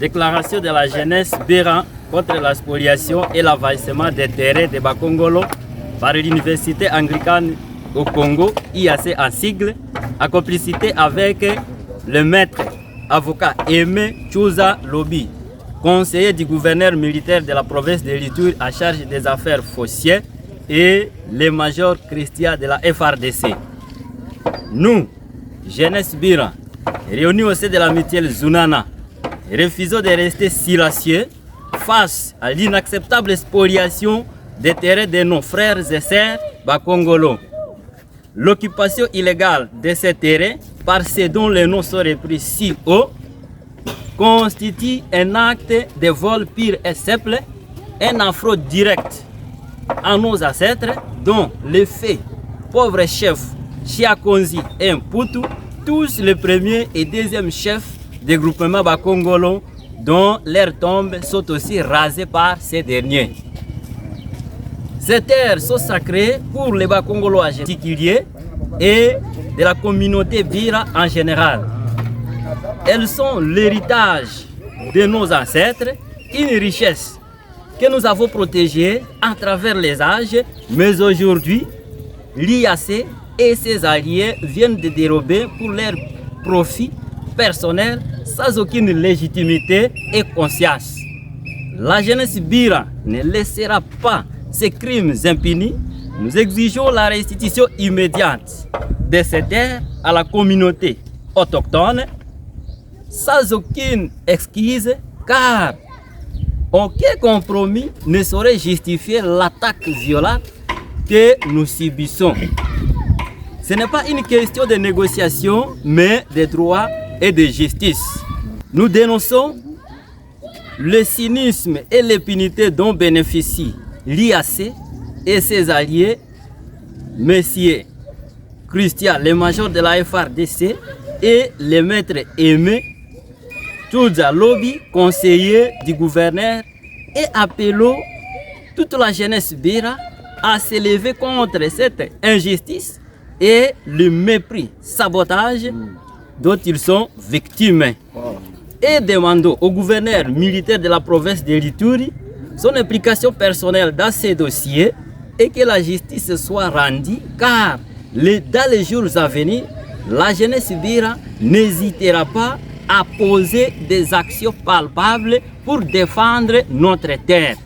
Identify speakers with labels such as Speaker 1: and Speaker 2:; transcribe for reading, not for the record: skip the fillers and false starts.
Speaker 1: Déclaration de la jeunesse Bira contre la spoliation et l'envahissement des terrains de Bakongolo par l'Université anglicane au Congo, IAC en sigle, en complicité avec le maître avocat Aimé Chouza Lobi, conseiller du gouverneur militaire de la province de l'Ituri en charge des affaires foncières, et le major Christian de la FRDC. Nous, jeunesse Bira, réunis au sein de la mutuelle Zunana, refusons de rester silencieux face à l'inacceptable spoliation des terrains de nos frères et sœurs Bakongolo. L'occupation illégale de ces terrains, par ceux dont les noms sont repris si haut, constitue un acte de vol pur et simple, un affront direct à nos ancêtres, dont les faits, pauvres chefs Chiakonzi et Mputu, tous les premiers et deuxièmes chefs des groupements Bakongolo, dont leurs tombes sont aussi rasées par ces derniers. Ces terres sont sacrées pour les Bakongolo en particulier et de la communauté Bira en général. Elles sont l'héritage de nos ancêtres, une richesse que nous avons protégée à travers les âges, mais aujourd'hui, l'IAC et ses alliés viennent de dérober pour leur profit personnel sans aucune légitimité et conscience. La jeunesse Bira ne laissera pas ces crimes impunis. Nous exigeons la restitution immédiate de ces terres à la communauté autochtone sans aucune excuse, car aucun compromis ne saurait justifier l'attaque violente que nous subissons. Ce n'est pas une question de négociation, mais de droit et de justice. Nous dénonçons le cynisme et l'impunité dont bénéficient l'IAC et ses alliés, Messieurs Christian, le major de la FRDC, et le maître Aimé Chouza Lobi, conseiller du gouverneur, et appelons toute la jeunesse Bira à s'élever contre cette injustice et le mépris, sabotage dont ils sont victimes. Et demandons au gouverneur militaire de la province de l'Ituri son implication personnelle dans ces dossiers et que la justice soit rendue, car dans les jours à venir, la jeunesse Bira n'hésitera pas à poser des actions palpables pour défendre notre terre.